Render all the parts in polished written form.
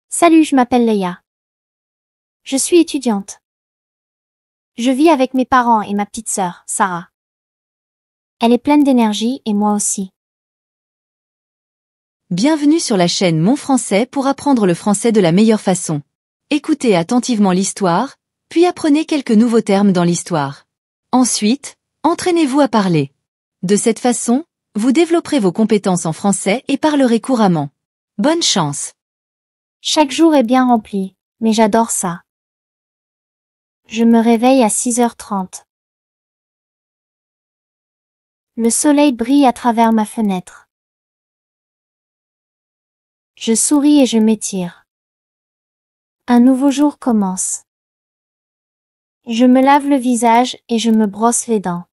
Salut, je m'appelle Leia. Je suis étudiante. Je vis avec mes parents et ma petite sœur, Sarah. Elle est pleine d'énergie et moi aussi. Bienvenue sur la chaîne Mon Français pour apprendre le français de la meilleure façon. Écoutez attentivement l'histoire, puis apprenez quelques nouveaux termes dans l'histoire. Ensuite, entraînez-vous à parler. De cette façon, vous développerez vos compétences en français et parlerez couramment. Bonne chance! Chaque jour est bien rempli, mais j'adore ça. Je me réveille à 6h30. Le soleil brille à travers ma fenêtre. Je souris et je m'étire. Un nouveau jour commence. Je me lave le visage et je me brosse les dents.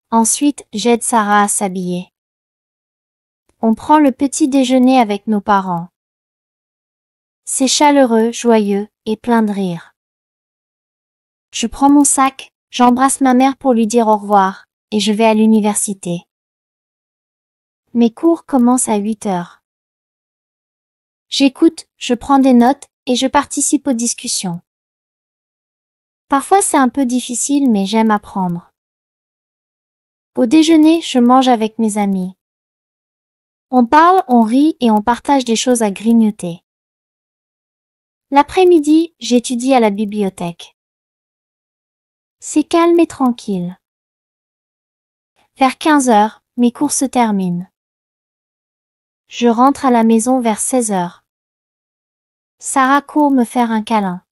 Ensuite, j'aide Sarah à s'habiller. On prend le petit déjeuner avec nos parents. C'est chaleureux, joyeux et plein de rire. Je prends mon sac, j'embrasse ma mère pour lui dire au revoir, et je vais à l'université. Mes cours commencent à 8h. J'écoute, je prends des notes, et je participe aux discussions. Parfois c'est un peu difficile mais j'aime apprendre. Au déjeuner, je mange avec mes amis. On parle, on rit et on partage des choses à grignoter. L'après-midi, j'étudie à la bibliothèque. C'est calme et tranquille. Vers 15h, mes cours se terminent. Je rentre à la maison vers 16h. Sarah court me faire un câlin.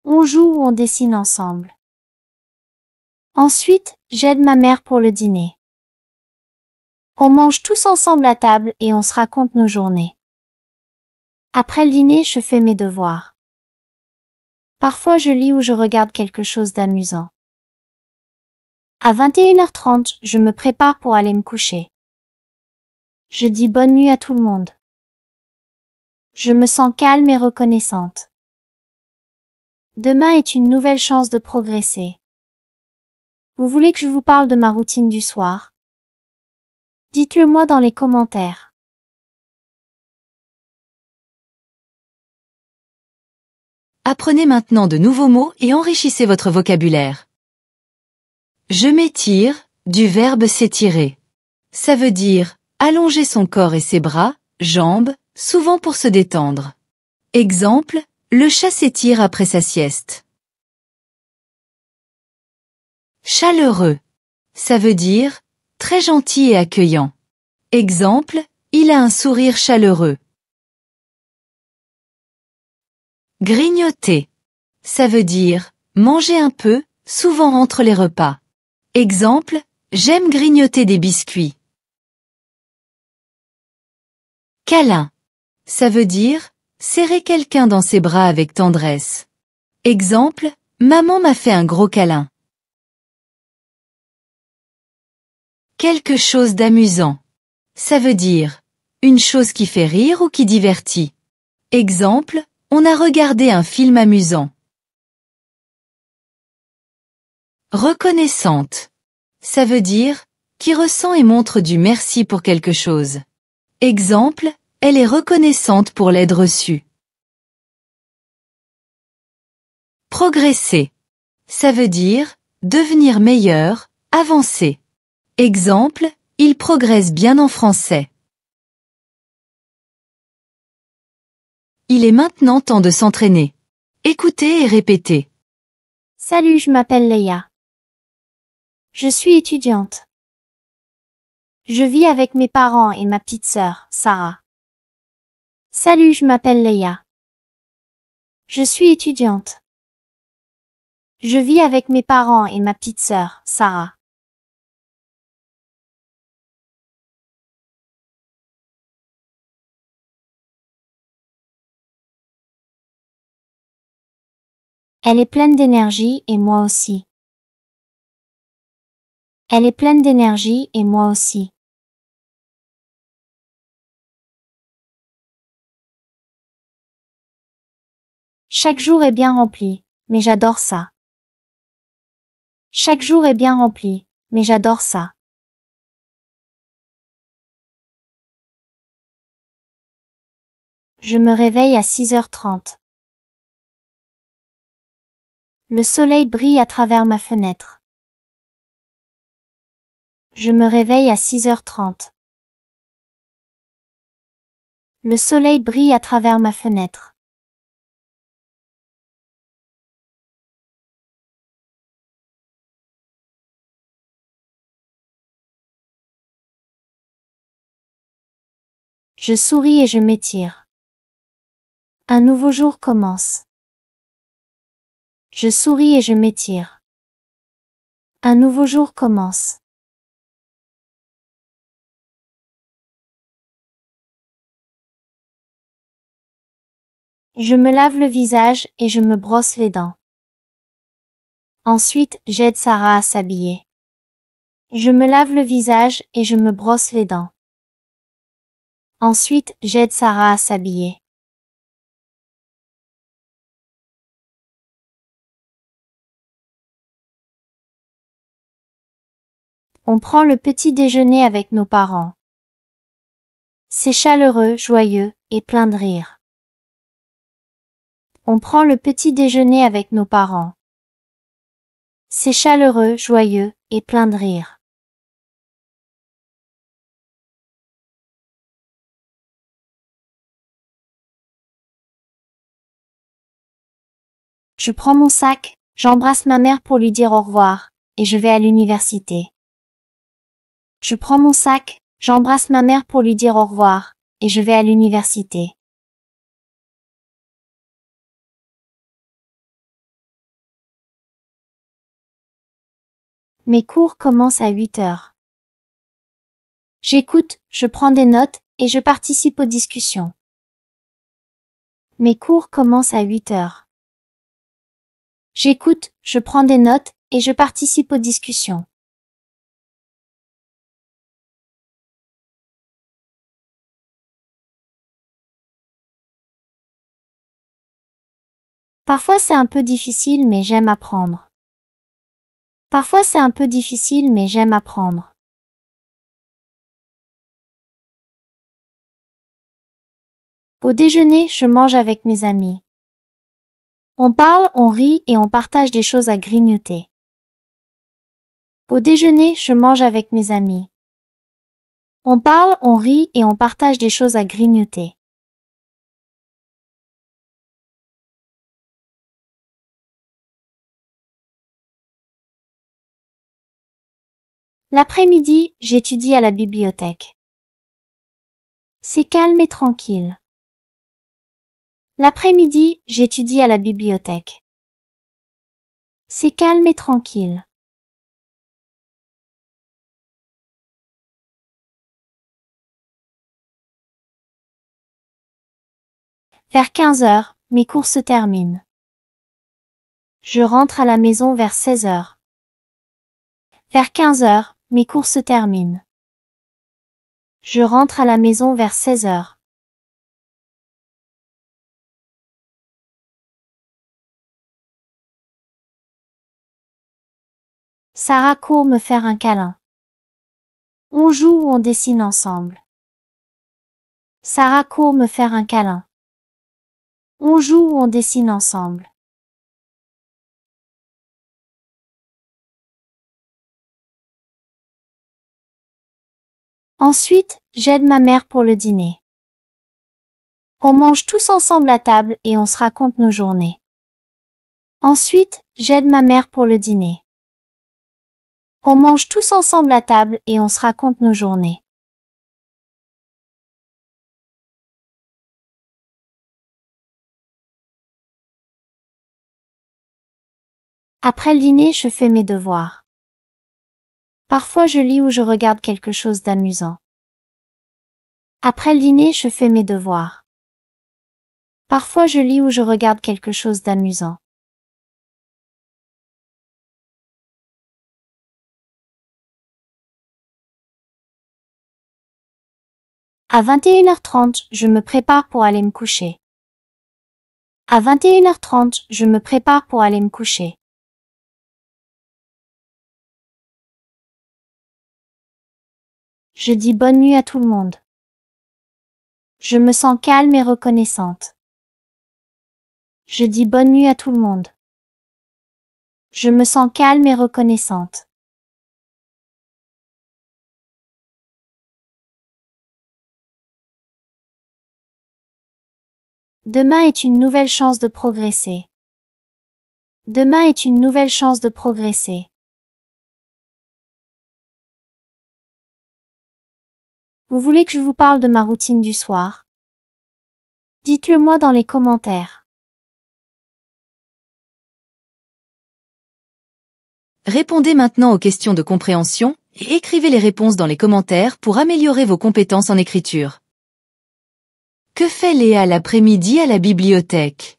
On joue ou on dessine ensemble. Ensuite, j'aide ma mère pour le dîner. On mange tous ensemble à table et on se raconte nos journées. Après le dîner, je fais mes devoirs. Parfois je lis ou je regarde quelque chose d'amusant. À 21h30, je me prépare pour aller me coucher. Je dis bonne nuit à tout le monde. Je me sens calme et reconnaissante. Demain est une nouvelle chance de progresser. Vous voulez que je vous parle de ma routine du soir? Dites-le moi dans les commentaires. Apprenez maintenant de nouveaux mots et enrichissez votre vocabulaire. Je m'étire, du verbe s'étirer. Ça veut dire allonger son corps et ses bras, jambes, souvent pour se détendre. Exemple, le chat s'étire après sa sieste. Chaleureux. Ça veut dire très gentil et accueillant. Exemple, il a un sourire chaleureux. Grignoter. Ça veut dire manger un peu, souvent entre les repas. Exemple, j'aime grignoter des biscuits. Câlin. Ça veut dire serrer quelqu'un dans ses bras avec tendresse. Exemple, maman m'a fait un gros câlin. Quelque chose d'amusant. Ça veut dire une chose qui fait rire ou qui divertit. Exemple, on a regardé un film amusant. Reconnaissante. Ça veut dire qui ressent et montre du merci pour quelque chose. Exemple, elle est reconnaissante pour l'aide reçue. Progresser. Ça veut dire devenir meilleur, avancer. Exemple, il progresse bien en français. Il est maintenant temps de s'entraîner. Écoutez et répétez. Salut, je m'appelle Leia. Je suis étudiante. Je vis avec mes parents et ma petite sœur, Sarah. Salut, je m'appelle Leia. Je suis étudiante. Je vis avec mes parents et ma petite sœur, Sarah. Elle est pleine d'énergie et moi aussi. Elle est pleine d'énergie et moi aussi. Chaque jour est bien rempli, mais j'adore ça. Chaque jour est bien rempli, mais j'adore ça. Je me réveille à 6h30. Le soleil brille à travers ma fenêtre. Je me réveille à 6h30. Le soleil brille à travers ma fenêtre. Je souris et je m'étire. Un nouveau jour commence. Je souris et je m'étire. Un nouveau jour commence. Je me lave le visage et je me brosse les dents. Ensuite, j'aide Sarah à s'habiller. Je me lave le visage et je me brosse les dents. Ensuite, j'aide Sarah à s'habiller. On prend le petit déjeuner avec nos parents. C'est chaleureux, joyeux et plein de rire. On prend le petit déjeuner avec nos parents. C'est chaleureux, joyeux et plein de rire. Je prends mon sac, j'embrasse ma mère pour lui dire au revoir, et je vais à l'université. Je prends mon sac, j'embrasse ma mère pour lui dire au revoir, et je vais à l'université. Mes cours commencent à 8h. J'écoute, je prends des notes, et je participe aux discussions. Mes cours commencent à 8h. J'écoute, je prends des notes, et je participe aux discussions. Parfois c'est un peu difficile mais j'aime apprendre. Parfois c'est un peu difficile mais j'aime apprendre. Au déjeuner, je mange avec mes amis. On parle, on rit et on partage des choses à grignoter. Au déjeuner, je mange avec mes amis. On parle, on rit et on partage des choses à grignoter. L'après-midi, j'étudie à la bibliothèque. C'est calme et tranquille. L'après-midi, j'étudie à la bibliothèque. C'est calme et tranquille. Vers 15h, mes cours se terminent. Je rentre à la maison vers 16h. Vers 15h, mes cours se terminent. Je rentre à la maison vers 16h. Sarah court me faire un câlin. On joue ou on dessine ensemble. Sarah court me faire un câlin. On joue ou on dessine ensemble. Ensuite, j'aide ma mère pour le dîner. On mange tous ensemble à table et on se raconte nos journées. Ensuite, j'aide ma mère pour le dîner. On mange tous ensemble à table et on se raconte nos journées. Après le dîner, je fais mes devoirs. Parfois je lis ou je regarde quelque chose d'amusant. Après le dîner, je fais mes devoirs. Parfois je lis ou je regarde quelque chose d'amusant. À 21h30, je me prépare pour aller me coucher. À 21h30, je me prépare pour aller me coucher. Je dis bonne nuit à tout le monde. Je me sens calme et reconnaissante. Je dis bonne nuit à tout le monde. Je me sens calme et reconnaissante. Demain est une nouvelle chance de progresser. Demain est une nouvelle chance de progresser. Vous voulez que je vous parle de ma routine du soir? Dites-le moi dans les commentaires. Répondez maintenant aux questions de compréhension et écrivez les réponses dans les commentaires pour améliorer vos compétences en écriture. Que fait Léa l'après-midi à la bibliothèque?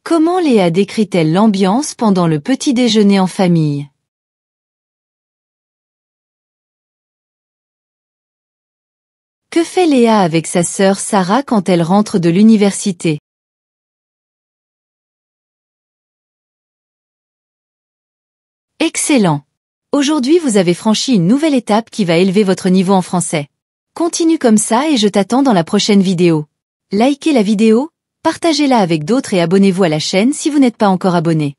Comment Léa décrit-elle l'ambiance pendant le petit déjeuner en famille? Que fait Léa avec sa sœur Sarah quand elle rentre de l'université? Excellent! Aujourd'hui vous avez franchi une nouvelle étape qui va élever votre niveau en français. Continue comme ça et je t'attends dans la prochaine vidéo. Likez la vidéo, partagez-la avec d'autres et abonnez-vous à la chaîne si vous n'êtes pas encore abonné.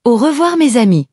Au revoir mes amis!